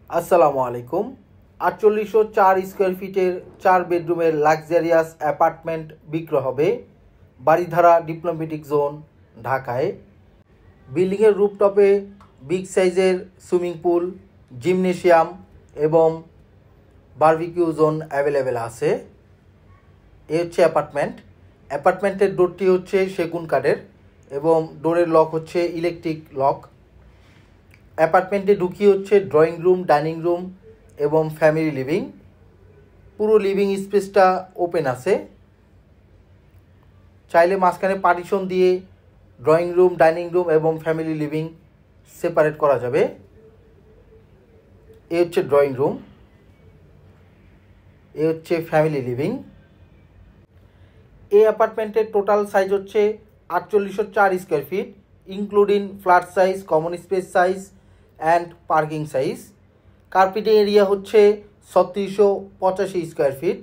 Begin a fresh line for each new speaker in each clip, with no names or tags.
আসসালামু আলাইকুম। 4804 স্কোয়ার ফিটের 4 বেডরুমের লাক্সারিয়াস অ্যাপার্টমেন্ট বিক্রয় হবে বারিধারা ডিপ্লোম্যাটিক জোন, ঢাকায়। বিল্ডিংয়ের রুফটপে বিগ সাইজের সুইমিং পুল, জিমনেশিয়াম এবং বারবিকিউ জোন অ্যাভেলেবেল আছে। এ হচ্ছে অ্যাপার্টমেন্টের ডোরটি হচ্ছে সেগুন কাঠের এবং ডোরের লক হচ্ছে ইলেকট্রিক লক। অ্যাপার্টমেন্টে ঢুকিয়ে হচ্ছে ড্রয়িং রুম, ডাইনিং রুম এবং ফ্যামিলি লিভিং। পুরো লিভিং স্পেসটা ওপেন আছে। চাইলে মাঝখানে পার্টিশন দিয়ে ড্রয়িং রুম, ডাইনিং রুম এবং ফ্যামিলি লিভিং সেপারেট করা যাবে। এ হচ্ছে ড্রয়িং রুম, এ হচ্ছে ফ্যামিলি লিভিং। এই অ্যাপার্টমেন্টের টোটাল সাইজ হচ্ছে 4804 square feet, including flat size, common space size and parking size. Carpeting area হচ্ছে 3685 স্কোয়ার ফিট।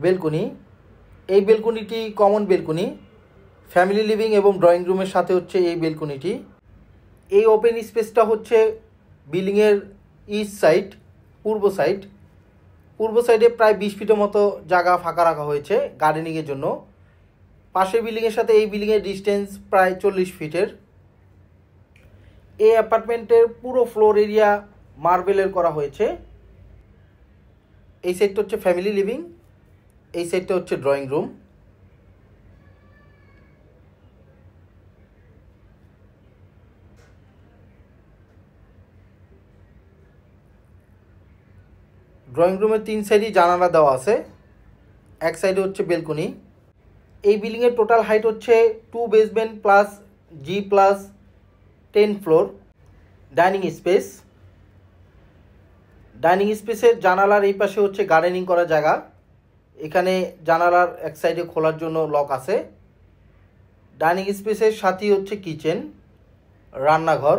বেলকনি, এই বেলকনিটি কমন বেলকনি। ফ্যামিলি লিভিং এবং ড্রয়িং রুমের সাথে হচ্ছে এই বেলকনিটি। এই ওপেন স্পেসটা হচ্ছে বিল্ডিংয়ের ইস্ট সাইড, পূর্ব সাইডে প্রায় 20 ফিটের মতো জায়গা ফাঁকা রাখা হয়েছে গার্ডেনিংয়ের জন্য। পাশের বিল্ডিংয়ের সাথে এই বিল্ডিংয়ের ডিস্টেন্স প্রায় 40 ফিটের। এই অ্যাপার্টমেন্টের পুরো ফ্লোর এরিয়া মার্বেলের করা হয়েছে। এই সাইডটা হচ্ছে ফ্যামিলি লিভিং, এই সাইডটা হচ্ছে ড্রয়িং রুম। ড্রয়িং রুমের 3 সাইডই জানালা দেওয়া আছে, এক সাইডে হচ্ছে বেলকনি। এই বিল্ডিংয়ের টোটাল হাইট হচ্ছে 2 basement plus G+10 floor. Dining স্পেসের জানালার এই পাশে হচ্ছে গার্ডেনিং করা জায়গা। এখানে জানালার এক সাইডে খোলার জন্য লক আছে। ডাইনিং স্পেসের সাথেই হচ্ছে কিচেন, রান্নাঘর।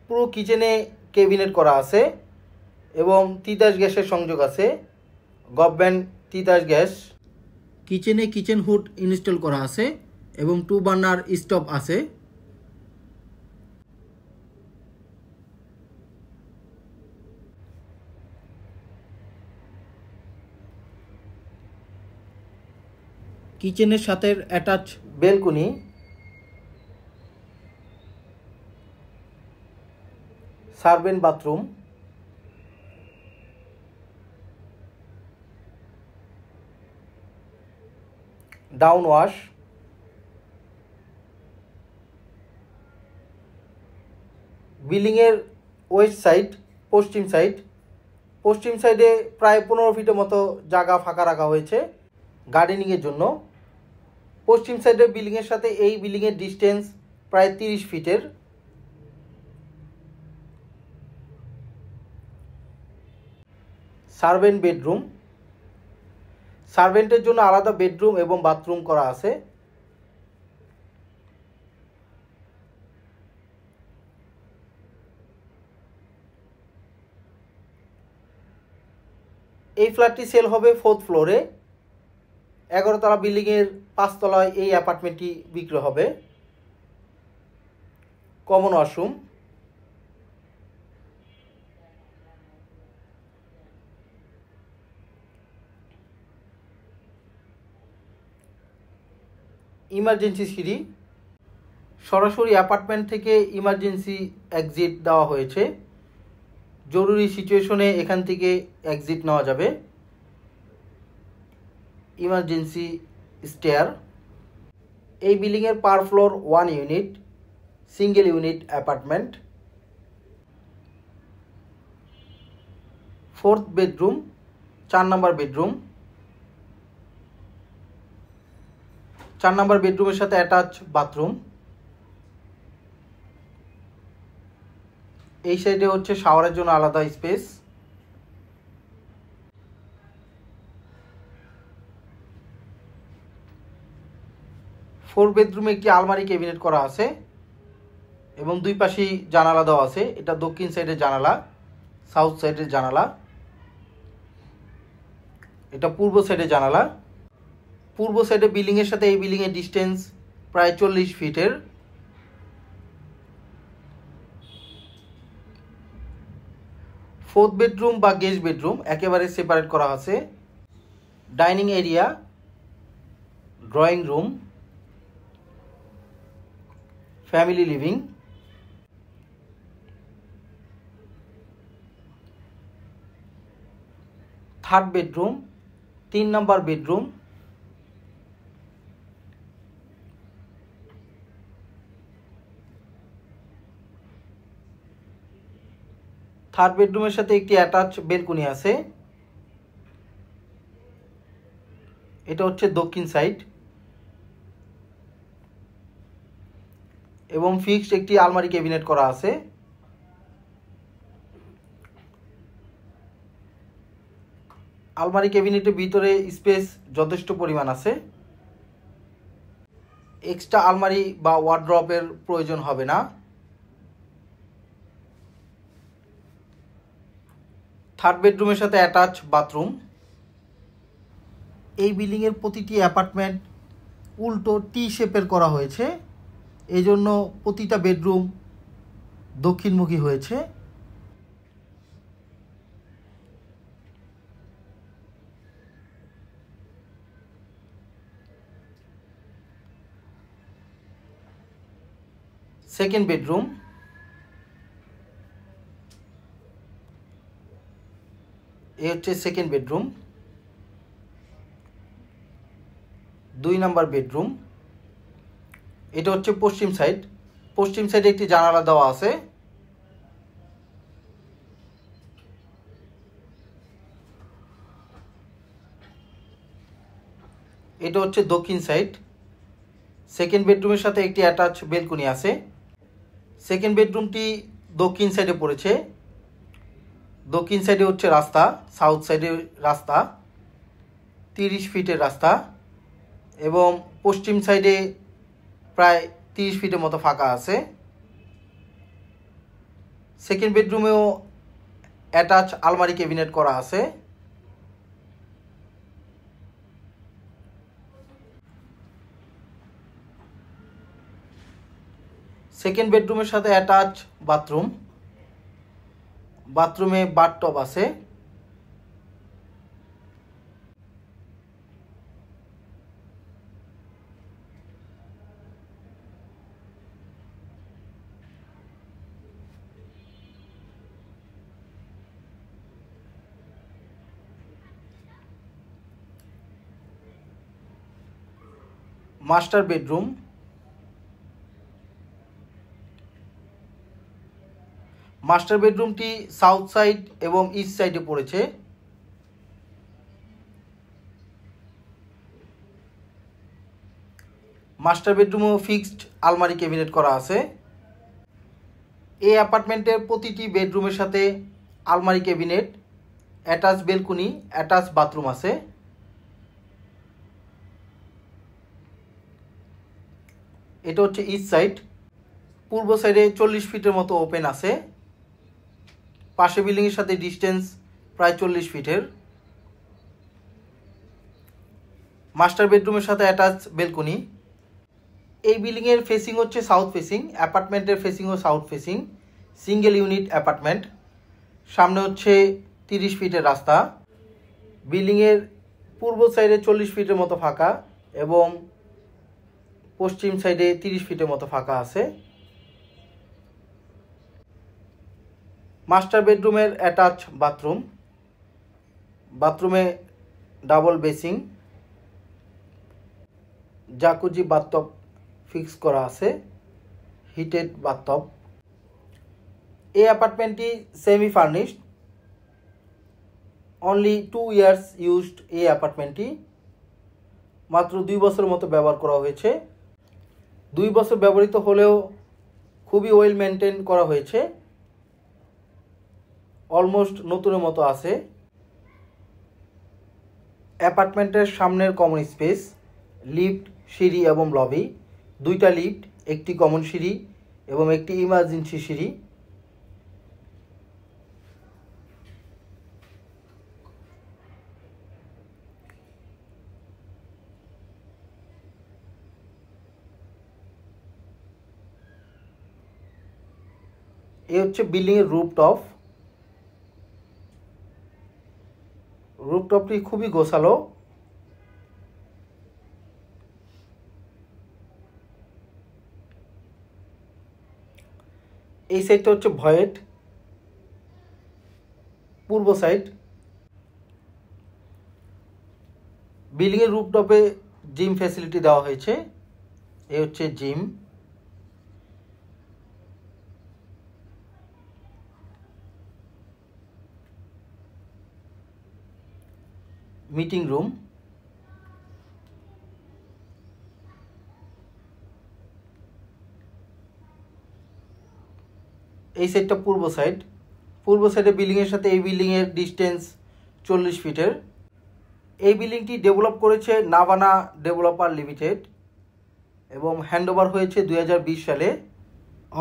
পুরো কিচেনে ক্যাবিনেট করা আছে এবং তিতাস গ্যাসের সংযোগ আছে, গভর্নমেন্ট তিতাস গ্যাস। কিচেনে কিচেন হুড ইনস্টল করা আছে এবং 2 বার্নার স্টোভ আছে। কিচেনের সাথে attach balcony, servant bathroom, down wash. বিল্ডিংয়ের ওয়েস্ট সাইড, পশ্চিম সাইডে প্রায় 15 ফিটের মতো জায়গা ফাঁকা রাখা হয়েছে গার্ডেনিংয়ের জন্য। পশ্চিম সাইডের বিল্ডিংয়ের সাথে এই বিল্ডিংয়ের ডিস্টেন্স প্রায় 30 ফিটের। সার্ভেন্ট বেডরুম, সার্ভেন্টের জন্য আলাদা বেডরুম এবং বাথরুম করা আছে। এই ফ্ল্যাটটি সেল হবে 4th ফ্লোরে। 11 তলা বিল্ডিংয়ের 5 তলায় এই অ্যাপার্টমেন্টটি বিক্রি হবে। কমন ওয়াশরুম, ইমার্জেন্সি সিঁড়ি, সরাসরি অ্যাপার্টমেন্ট থেকে ইমার্জেন্সি এক্সিট দেওয়া হয়েছে। জরুরি সিচুয়েশনে এখান থেকে এক্সিট নেওয়া যাবে। Emergency stair. এই বিল্ডিংয়ের per floor 1 unit, single unit apartment. 4th bedroom, 4 number bedroom. 4 number বেডরুমের সাথে অ্যাটাচ বাথরুম। এই সাইডে হচ্ছে শাওয়ারের জন্য আলাদা স্পেস। ফোর বেডরুমে একটি আলমারি ক্যাবিনেট করা আছে এবং 2 পাশেই জানালা দেওয়া আছে। এটা দক্ষিণ সাইডের জানালা, সাউথ সাইডের জানালা। এটা পূর্ব সাইডে জানালা। পূর্ব সাইডে বিল্ডিংয়ের সাথে এই বিল্ডিংয়ের ডিস্টেন্স প্রায় 40 ফিটের। ফোর্থ বেডরুম বা গেস্ট বেডরুম একেবারে সেপারেট করা আছে। Dining area, drawing room, family living. Third bedroom, 3 নম্বর বেডরুম। থার্ড বেডরুমের সাথে একটি অ্যাটাচ বেলকনি আছে। এটা হচ্ছে দক্ষিণ সাইড এবং ফিক্সড একটি আলমারি ক্যাবিনেট করা আছে। আলমারি ক্যাবিনেটের ভিতরে স্পেস যথেষ্ট পরিমাণ আছে। এক্সট্রা আলমারি বা ওয়ার্ড্রপের প্রয়োজন হবে না। থার্ড বেডরুমের সাথে অ্যাটাচ বাথরুম। এই বিল্ডিংয়ের প্রতিটি অ্যাপার্টমেন্ট উল্টো টি শেপের করা হয়েছে, এই জন্য প্রতিটা বেডরুম দক্ষিণমুখী হয়েছে। সেকেন্ড বেডরুম, এই হচ্ছে সেকেন্ড বেডরুম। 2 নম্বর বেডরুম। এটা হচ্ছে পশ্চিম সাইড। পশ্চিম সাইডে একটি জানালা দেওয়া আছে। এটা হচ্ছে দক্ষিণ সাইড। সেকেন্ড বেডরুমের সাথে একটি অ্যাটাচ বেলকনি আছে। সেকেন্ড বেডরুমটি দক্ষিণ সাইডে পড়েছে। দক্ষিণ সাইডে হচ্ছে রাস্তা, সাউথ সাইডে রাস্তা, 30 ফিটের রাস্তা এবং পশ্চিম সাইডে প্রায় 30 ফিটের মতো ফাঁকা আছে। সেকেন্ড বেডরুমেও অ্যাটাচ আলমারি ক্যাবিনেট করা আছে। সেকেন্ড বেডরুমের সাথে অ্যাটাচ বাথরুম। বাথরুমে বাথটব আছে। Master bedroom. মাস্টার বেডরুমটি সাউথ সাইড এবং ইস্ট সাইডে পড়েছে। মাস্টার বেডরুমেও ফিক্সড আলমারি ক্যাবিনেট করা আছে। এই অ্যাপার্টমেন্টের প্রতিটি বেডরুমের সাথে আলমারি cabinet, attach balcony, attach bathroom আছে। এটা হচ্ছে ইস্ট সাইড। পূর্ব সাইডে 40 ফিটের মতো ওপেন আছে। পাশে বিল্ডিংয়ের সাথে ডিস্টেন্স প্রায় 40 ফিটের। মাস্টার বেডরুমের সাথে অ্যাটাচ বেলকনি। এই বিল্ডিংয়ের ফেসিং হচ্ছে সাউথ ফেসিং। অ্যাপার্টমেন্টের ফেসিংও south facing. Single unit apartment. সামনে হচ্ছে 30 ফিটের রাস্তা। বিল্ডিংয়ের পূর্ব সাইডে 40 ফিটের মতো ফাঁকা এবং পশ্চিম সাইডে 30 ফিটের মতো ফাঁকা আছে। মাস্টার বেডরুমের অ্যাটাচ বাথরুম। বাথরুমে double basin, jacuzzi bathtub fix করা আছে, হিটেড বাথটব। এই অ্যাপার্টমেন্টটি semi furnished. Only 2 years used. এই অ্যাপার্টমেন্টটি মাত্র 2 বছরের মতো ব্যবহার করা হয়েছে। 2 বছর ব্যবহৃত হলেও খুবই ওয়েল মেনটেন করা হয়েছে, অলমোস্ট নতুনের মতো আছে। অ্যাপার্টমেন্টের সামনের কমন স্পেস, লিফট, সিঁড়ি এবং লবি। 2টা লিফট, একটি কমন সিঁড়ি এবং একটি ইমার্জেন্সি সিঁড়ি। এই হচ্ছে বিল্ডিংয়ের রুফটপ। রুফটপটি খুবই গোছালো। এই সাইডটা হচ্ছে ভয়েড, পূর্ব সাইড। বিল্ডিংয়ের রুফটপে জিম ফ্যাসিলিটি দেওয়া হয়েছে। এই হচ্ছে জিম। Meeting room. এই সাইডটা পূর্ব সাইড। পূর্ব সাইডে বিল্ডিংয়ের সাথে এই বিল্ডিংয়ের ডিস্টেন্স 40 ফিটের। এই বিল্ডিংটি ডেভেলপ করেছে নাভানা ডেভেলপার লিমিটেড এবং হ্যান্ডওভার হয়েছে 2020 সালে।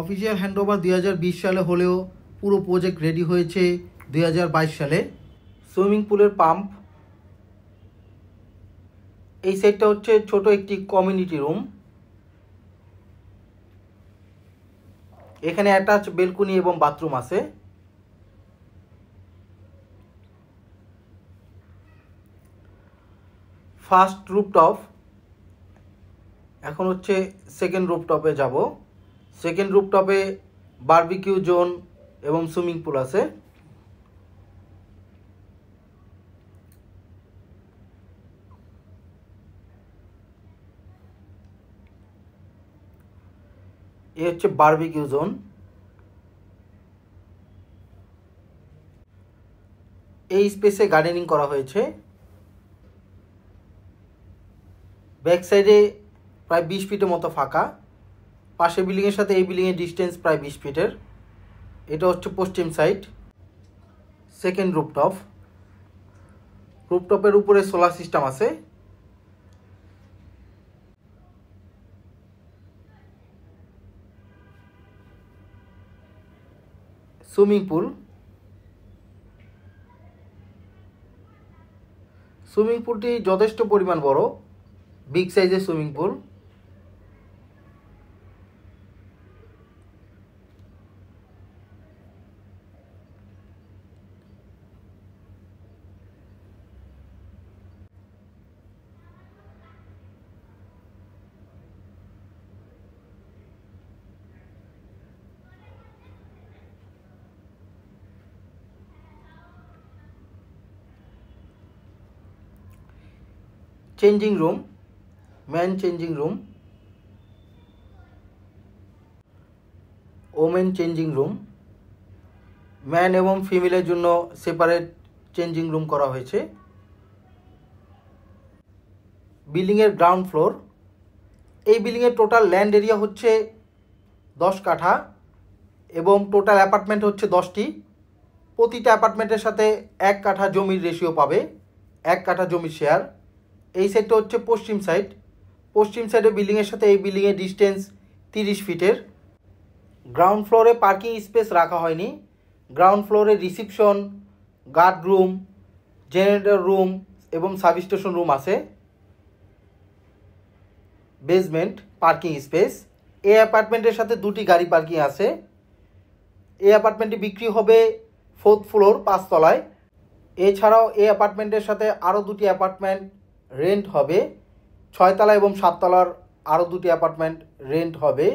অফিসিয়াল হ্যান্ডওভার 2020 সালে হলেও পুরো প্রজেক্ট রেডি হয়েছে 2022 সালে। সুইমিং পুলের পাম্প। এই সাইডটা হচ্ছে ছোট একটি কমিউনিটি রুম। এখানে অ্যাটাচ বেলকনি এবং বাথরুম আছে। First rooftop. এখন হচ্ছে সেকেন্ড রুফটপে যাব। সেকেন্ড রুফটপে বারবিকিউ জোন এবং সুইমিং পুল আছে। এই হচ্ছে বারবিকিউ জোন। এই স্পেসে গার্ডেনিং করা হয়েছে। ব্যাক সাইডে প্রায় 20 ফিটের মতো ফাঁকা। পাশে বিল্ডিংয়ের সাথে এই বিল্ডিংয়ের ডিস্টেন্স প্রায় 20 ফিটের। এটা হচ্ছে পশ্চিম সাইড। Second rooftop. রুফটপের উপরে সোলার সিস্টেম আছে। Swimming pool. সুইমিং পুলটি যথেষ্ট পরিমাণ বড়, বিগ সাইজের swimming pool. Changing room, man changing room, women changing room. Man এবং ফিমেলের জন্য সেপারেট চেঞ্জিং রুম করা হয়েছে। বিল্ডিংয়ের গ্রাউন্ড ফ্লোর। এই বিল্ডিংয়ের টোটাল ল্যান্ড এরিয়া হচ্ছে 10 কাঠা এবং টোটাল অ্যাপার্টমেন্ট হচ্ছে 10টি। প্রতিটা অ্যাপার্টমেন্টের সাথে 1 কাঠা জমির রেশিও পাবে, 1 কাঠা জমির শেয়ার। এই সাইডটা হচ্ছে পশ্চিম সাইড। পশ্চিম সাইডে বিল্ডিংয়ের সাথে এই বিল্ডিংয়ের ডিস্টেন্স 30 ফিটের। গ্রাউন্ড ফ্লোরে পার্কিং স্পেস রাখা হয়নি। গ্রাউন্ড ফ্লোরে reception, guard room, generator room এবং সাবস্টেশন রুম আছে। Basement parking space. এই অ্যাপার্টমেন্টের সাথে 2টি গাড়ি পার্কিং আছে। এই অ্যাপার্টমেন্টটি বিক্রি হবে 4th ফ্লোর 5 তলায়। এছাড়াও এই অ্যাপার্টমেন্টের সাথে আরও 2টি অ্যাপার্টমেন্ট রেন্ট হবে। 6 তলা এবং 7 তলার আরও 2টি অ্যাপার্টমেন্ট রেন্ট হবে।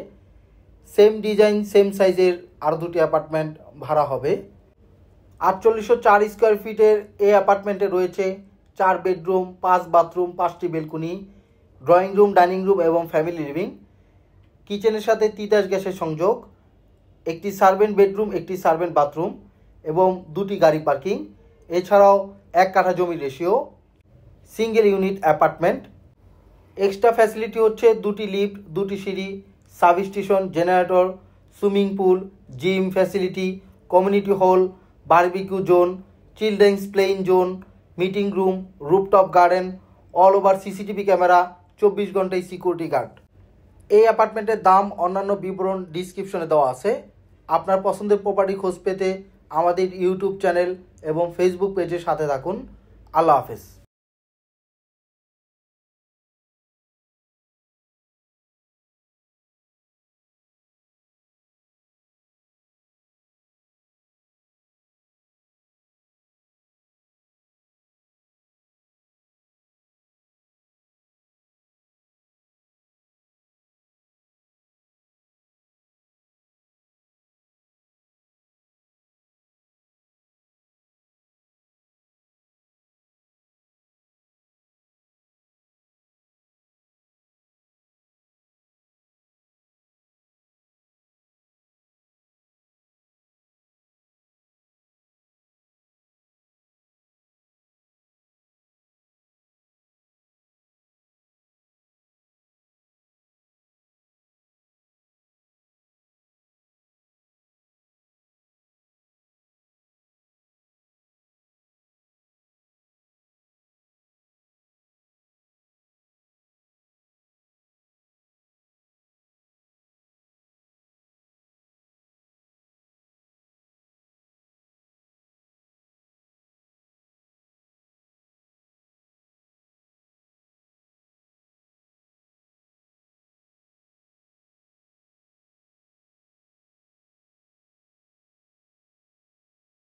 সেম ডিজাইন সেম সাইজের আরও 2টি অ্যাপার্টমেন্ট ভাড়া হবে। 4804 স্কোয়ার ফিটের এই অ্যাপার্টমেন্টে রয়েছে 4 বেডরুম, 5 বাথরুম, 5টি balcony, drawing room, dining room এবং ফ্যামিলি লিভিং। কিচেনের সাথে তিতাস গ্যাসের সংযোগ, একটি সার্ভেন্ট বেডরুম, একটি সার্ভেন্ট বাথরুম এবং 2টি গাড়ি পার্কিং। এছাড়াও 1 কাঠা জমির ratio. Single unit apartment. Extra facility হচ্ছে 2টি লিফট, 2টি সিঁড়ি, substation, generator, swimming pool, gym facility, community hall, barbecue zone, children's playing zone, meeting room, rooftop garden, all over CCTV camera, 24 ঘন্টায় সিকিউরিটি গার্ড। এই অ্যাপার্টমেন্টের দাম অন্যান্য বিবরণ ডিসক্রিপশনে দেওয়া আছে। আপনার পছন্দের প্রপার্টি খোঁজ পেতে আমাদের ইউটিউব চ্যানেল এবং ফেসবুক পেজের সাথে থাকুন। আল্লাহ হাফেজ।